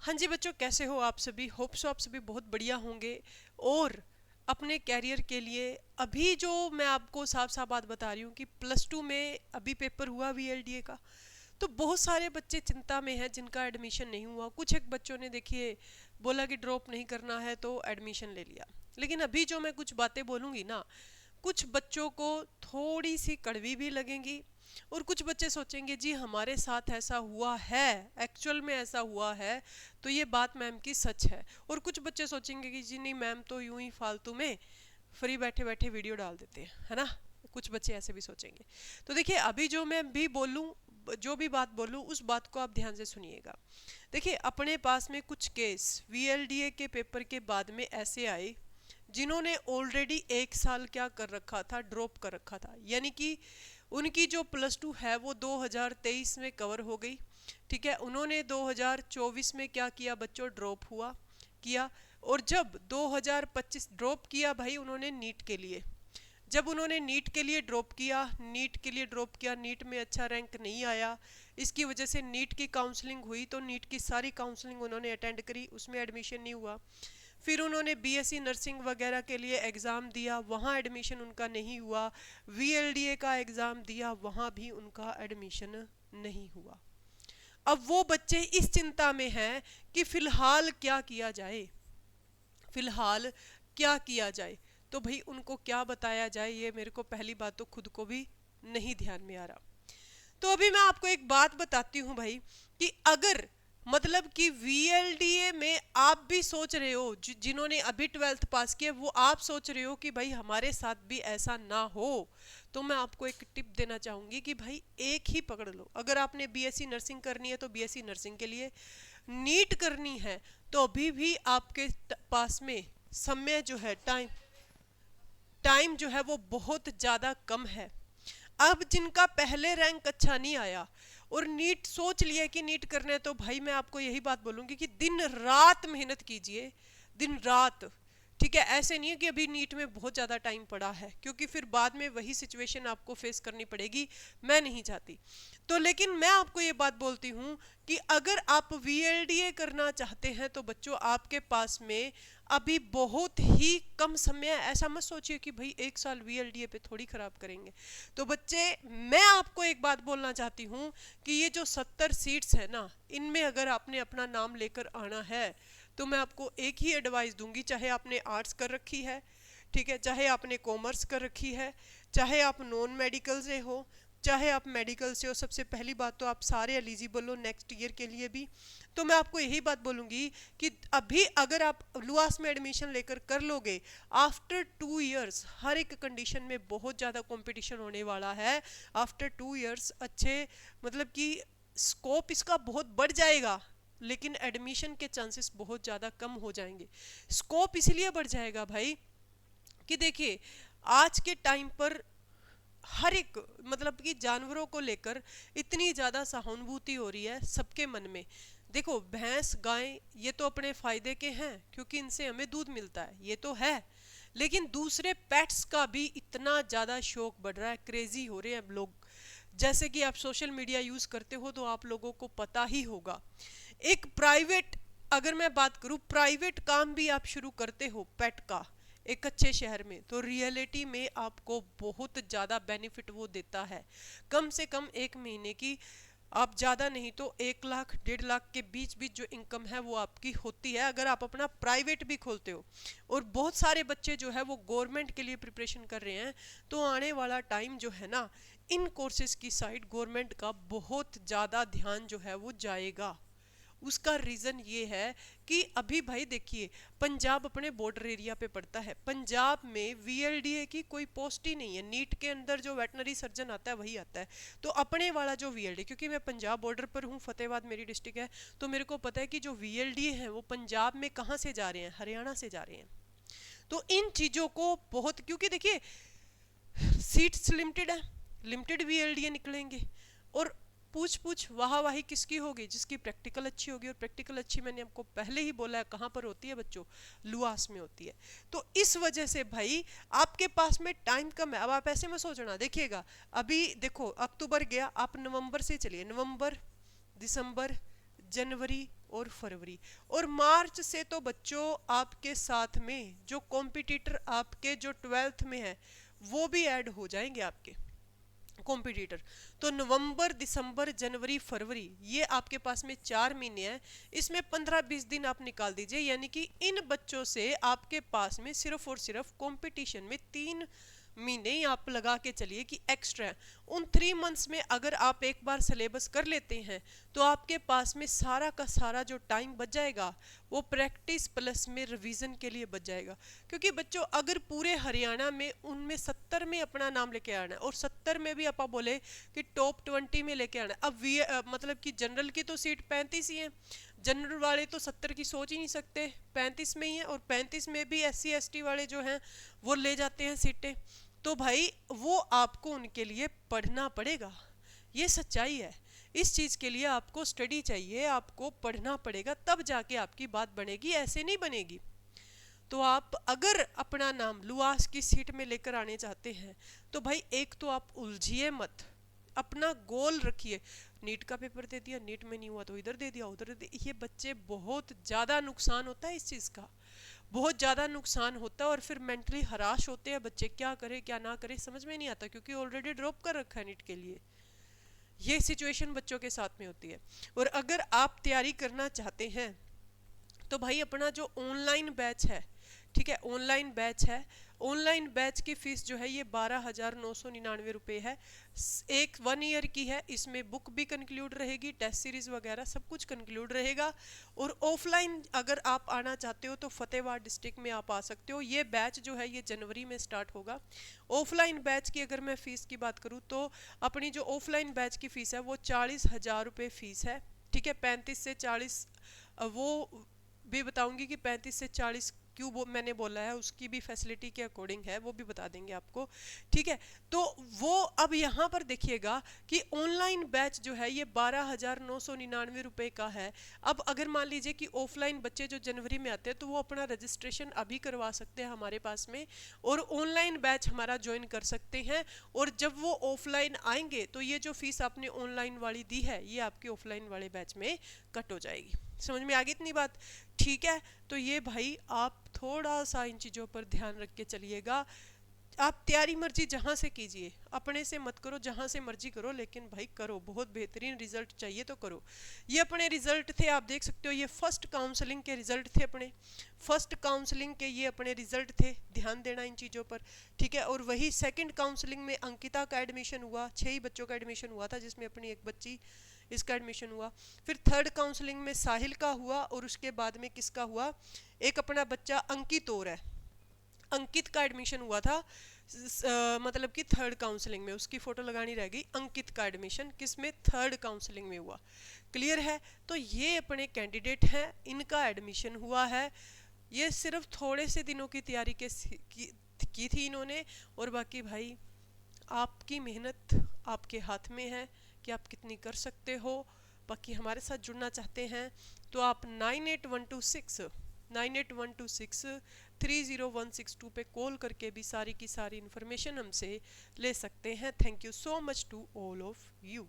हाँ जी बच्चों, कैसे हो आप सभी? होप सो आप सभी बहुत बढ़िया होंगे। और अपने कैरियर के लिए अभी जो मैं आपको साफ साफ बात बता रही हूँ कि +2 में अभी पेपर हुआ VLDA का। तो बहुत सारे बच्चे चिंता में हैं जिनका एडमिशन नहीं हुआ। कुछ एक बच्चों ने देखिए बोला कि ड्रॉप नहीं करना है तो एडमिशन ले लिया। लेकिन अभी जो मैं कुछ बातें बोलूँगी ना, कुछ बच्चों को थोड़ी सी कड़वी भी लगेंगी। और कुछ बच्चे सोचेंगे जी हमारे साथ ऐसा हुआ है, एक्चुअल में ऐसा हुआ है, तो ये बात मैम की सच है। और कुछ बच्चे सोचेंगे कि जी नहीं मैम तो यूं ही फालतू में फ्री बैठे बैठे वीडियो डाल देते हैं, है ना। कुछ बच्चे ऐसे भी सोचेंगे। तो देखिए अभी जो मैं भी बोलूँ, जो भी बात बोलूँ उस बात को आप ध्यान से सुनिएगा। देखिए अपने पास में कुछ केस VLDA के पेपर के बाद में ऐसे आए जिन्होंने ऑलरेडी 1 साल क्या कर रखा था, ड्रॉप कर रखा था। यानी कि उनकी जो +2 है वो 2023 में कवर हो गई। ठीक है, उन्होंने 2024 में क्या किया बच्चों, ड्रॉप हुआ किया। और जब 2025 ड्रॉप किया भाई उन्होंने नीट के लिए, जब उन्होंने नीट के लिए ड्रॉप किया, नीट में अच्छा रैंक नहीं आया। इसकी वजह से नीट की काउंसलिंग हुई, तो नीट की सारी काउंसलिंग उन्होंने अटेंड करी, उसमें एडमिशन नहीं हुआ। फिर उन्होंने BSc नर्सिंग वगैरह के लिए एग्ज़ाम दिया, वहाँ एडमिशन उनका नहीं हुआ। VLDA का एग्ज़ाम दिया, वहाँ भी उनका एडमिशन नहीं हुआ। अब वो बच्चे इस चिंता में हैं कि फिलहाल क्या किया जाए, फिलहाल क्या किया जाए। तो भाई उनको क्या बताया जाए, ये मेरे को पहली बात तो खुद को भी नहीं ध्यान में आ रहा। तो अभी मैं आपको एक बात बताती हूँ भाई, कि अगर मतलब कि VLDA में आप भी सोच रहे हो, जिन्होंने अभी 12th पास किया, वो आप सोच रहे हो कि भाई हमारे साथ भी ऐसा ना हो, तो मैं आपको एक टिप देना चाहूंगी कि भाई एक ही पकड़ लो। अगर आपने BSc नर्सिंग करनी है तो BSc नर्सिंग के लिए, नीट करनी है तो अभी भी आपके पास में समय जो है, टाइम टाइम जो है वो बहुत ज़्यादा कम है। अब जिनका पहले रैंक अच्छा नहीं आया और नीट सोच लिया कि नीट करना है, तो भाई मैं आपको यही बात बोलूंगी कि दिन रात मेहनत कीजिए, दिन रात। ठीक है, ऐसे नहीं है कि अभी नीट में बहुत ज़्यादा टाइम पड़ा है, क्योंकि फिर बाद में वही सिचुएशन आपको फेस करनी पड़ेगी, मैं नहीं चाहती। तो लेकिन मैं आपको ये बात बोलती हूँ कि अगर आप VLDA करना चाहते हैं तो बच्चों आपके पास में अभी बहुत ही कम समय है। ऐसा मत सोचिए कि भाई 1 साल VLDA पे थोड़ी खराब करेंगे। तो बच्चे मैं आपको एक बात बोलना चाहती हूँ कि ये जो 70 सीट्स है ना, इनमें अगर आपने अपना नाम लेकर आना है तो मैं आपको एक ही एडवाइस दूंगी, चाहे आपने आर्ट्स कर रखी है, ठीक है, चाहे आपने कॉमर्स कर रखी है, चाहे आप नॉन मेडिकल से हो, चाहे आप मेडिकल से हो, सबसे पहली बात तो आप सारे एलिजिबल हो नेक्स्ट ईयर के लिए भी। तो मैं आपको यही बात बोलूँगी कि अभी अगर आप लुआस में एडमिशन लेकर कर लोगे, आफ्टर 2 इयर्स हर एक कंडीशन में बहुत ज़्यादा कंपटीशन होने वाला है। आफ्टर 2 इयर्स अच्छे मतलब कि स्कोप इसका बहुत बढ़ जाएगा, लेकिन एडमिशन के चांसेस बहुत ज़्यादा कम हो जाएंगे। स्कोप इसलिए बढ़ जाएगा भाई कि देखिए आज के टाइम पर हर एक मतलब कि जानवरों को लेकर इतनी ज़्यादा सहानुभूति हो रही है सबके मन में। देखो भैंस गाय ये तो अपने फायदे के हैं क्योंकि इनसे हमें दूध मिलता है, ये तो है। लेकिन दूसरे पेट्स का भी इतना ज़्यादा शौक बढ़ रहा है, क्रेजी हो रहे हैं लोग। जैसे कि आप सोशल मीडिया यूज़ करते हो तो आप लोगों को पता ही होगा, एक प्राइवेट, अगर मैं बात करूं प्राइवेट काम भी आप शुरू करते हो पेट का एक अच्छे शहर में, तो रियलिटी में आपको बहुत ज़्यादा बेनिफिट वो देता है। कम से कम 1 महीने की, आप ज़्यादा नहीं तो 1 लाख 1.5 लाख के बीच बीच जो इनकम है वो आपकी होती है अगर आप अपना प्राइवेट भी खोलते हो। और बहुत सारे बच्चे जो है वो गवर्नमेंट के लिए प्रिपरेशन कर रहे हैं। तो आने वाला टाइम जो है ना, इन कोर्सेज की साइड गवर्नमेंट का बहुत ज़्यादा ध्यान जो है वो जाएगा। उसका रीज़न ये है कि अभी भाई देखिए पंजाब अपने बॉर्डर एरिया पे पड़ता है, पंजाब में VLDA की कोई पोस्ट ही नहीं है। नीट के अंदर जो वेटनरी सर्जन आता है वही आता है। तो अपने वाला जो VLDA, क्योंकि मैं पंजाब बॉर्डर पर हूँ, फतेहाबाद मेरी डिस्ट्रिक्ट है, तो मेरे को पता है कि जो VLDA है वो पंजाब में कहाँ से जा रहे हैं, हरियाणा से जा रहे हैं। तो इन चीज़ों को बहुत, क्योंकि देखिए सीट्स लिमिटेड है, लिमिटेड VLDA निकलेंगे। और पूछ पूछ वाह वाही किसकी होगी, जिसकी प्रैक्टिकल अच्छी होगी। और प्रैक्टिकल अच्छी मैंने आपको पहले ही बोला है कहाँ पर होती है बच्चों, लुआस में होती है। तो इस वजह से भाई आपके पास में टाइम कम है। अब आप ऐसे में सोचना, देखिएगा अभी देखो अक्टूबर गया, आप नवंबर से चलिए, नवंबर, दिसंबर, जनवरी, और फरवरी। और मार्च से तो बच्चों आपके साथ में जो कॉम्पिटिटर आपके जो 12th में है वो भी ऐड हो जाएंगे आपके कॉम्पिटिटर। तो नवंबर, दिसंबर, जनवरी, फरवरी, ये आपके पास में 4 महीने हैं। इसमें 15-20 दिन आप निकाल दीजिए, यानी कि इन बच्चों से आपके पास में सिर्फ और सिर्फ कंपटीशन में 3 महीने ही आप लगा के चलिए कि एक्स्ट्रा। उन 3 मंथ्स में अगर आप एक बार सिलेबस कर लेते हैं तो आपके पास में सारा का सारा जो टाइम बच जाएगा वो प्रैक्टिस प्लस में रिवीजन के लिए बच जाएगा। क्योंकि बच्चों अगर पूरे हरियाणा में उनमें 70 में अपना नाम लेके आना है, और 70 में भी आप बोले कि टॉप 20 में लेके आना है, अब मतलब कि जनरल की तो सीट 35 ही है, जनरल वाले तो 70 की सोच ही नहीं सकते, 35 में ही है, और 35 में भी SC ST वाले जो हैं वो ले जाते हैं सीटें। तो भाई वो आपको उनके लिए पढ़ना पड़ेगा, ये सच्चाई है। इस चीज़ के लिए आपको स्टडी चाहिए, आपको पढ़ना पड़ेगा, तब जाके आपकी बात बनेगी, ऐसे नहीं बनेगी। तो आप अगर अपना नाम लुआस की सीट में लेकर आने चाहते हैं तो भाई एक तो आप उलझिए मत, अपना गोल रखिए। नीट का पेपर दे दिया, नीट में नहीं हुआ तो इधर दे दिया, उधर दे दिया, ये बच्चे बहुत ज़्यादा नुकसान होता है इस चीज़ का, बहुत ज़्यादा नुकसान होता है। और फिर मेंटली हराश होते हैं बच्चे, क्या करे क्या ना करे समझ में नहीं आता, क्योंकि ऑलरेडी ड्रॉप कर रखा है नीट के लिए। ये सिचुएशन बच्चों के साथ में होती है। और अगर आप तैयारी करना चाहते हैं तो भाई अपना जो ऑनलाइन बैच है, ठीक है, ऑनलाइन बैच है, ऑनलाइन बैच की फीस जो है ये 12,999 रुपये है। एक 1 ईयर की है, इसमें बुक भी कंक्लूड रहेगी, टेस्ट सीरीज वगैरह सब कुछ कंक्लूड रहेगा। और ऑफलाइन अगर आप आना चाहते हो तो फतेहाबाद डिस्ट्रिक्ट में आप आ सकते हो। ये बैच जो है ये जनवरी में स्टार्ट होगा। ऑफलाइन बैच की अगर मैं फ़ीस की बात करूँ तो अपनी जो ऑफलाइन बैच की फ़ीस है वो 40,000 रुपये फ़ीस है, ठीक है। 35 से 40 वो भी बताऊंगी कि 35 से 40 क्यों मैंने बोला है, उसकी भी फैसिलिटी के अकॉर्डिंग है, वो भी बता देंगे आपको, ठीक है। तो वो अब यहाँ पर देखिएगा कि ऑनलाइन बैच जो है ये 12,999 रुपये का है। अब अगर मान लीजिए कि ऑफलाइन बच्चे जो जनवरी में आते हैं तो वो अपना रजिस्ट्रेशन अभी करवा सकते हैं हमारे पास में, और ऑनलाइन बैच हमारा ज्वाइन कर सकते हैं। और जब वो ऑफलाइन आएंगे तो ये जो फीस आपने ऑनलाइन वाली दी है ये आपकी ऑफलाइन वाले बैच में कट हो जाएगी। समझ में आ गई इतनी बात, ठीक है। तो ये भाई आप थोड़ा सा इन चीज़ों पर ध्यान रख के चलिएगा। आप तैयारी मर्जी जहाँ से कीजिए, अपने से मत करो, जहाँ से मर्जी करो, लेकिन भाई करो, बहुत बेहतरीन रिजल्ट चाहिए तो करो। ये अपने रिजल्ट थे, आप देख सकते हो, ये फर्स्ट काउंसलिंग के रिजल्ट थे अपने, फर्स्ट काउंसलिंग के ये अपने रिजल्ट थे, ध्यान देना इन चीज़ों पर, ठीक है। और वही सेकंड काउंसलिंग में अंकिता का एडमिशन हुआ, 6 ही बच्चों का एडमिशन हुआ था, जिसमें अपनी एक बच्ची इसका एडमिशन हुआ। फिर थर्ड काउंसलिंग में साहिल का हुआ, और उसके बाद में किसका हुआ, एक अपना बच्चा अंकित और है, अंकित का एडमिशन हुआ था। मतलब कि थर्ड काउंसलिंग में उसकी फोटो लगानी रह गई, अंकित का एडमिशन किस में, थर्ड काउंसलिंग में हुआ। क्लियर है। तो ये अपने कैंडिडेट हैं, इनका एडमिशन हुआ है। ये सिर्फ थोड़े से दिनों की तैयारी की थी इन्होंने, और बाकी भाई आपकी मेहनत आपके हाथ में है कि आप कितनी कर सकते हो। बाकी हमारे साथ जुड़ना चाहते हैं तो आप 9812630162 पे कॉल करके भी सारी की सारी इन्फॉर्मेशन हमसे ले सकते हैं। Thank you so much to all of you.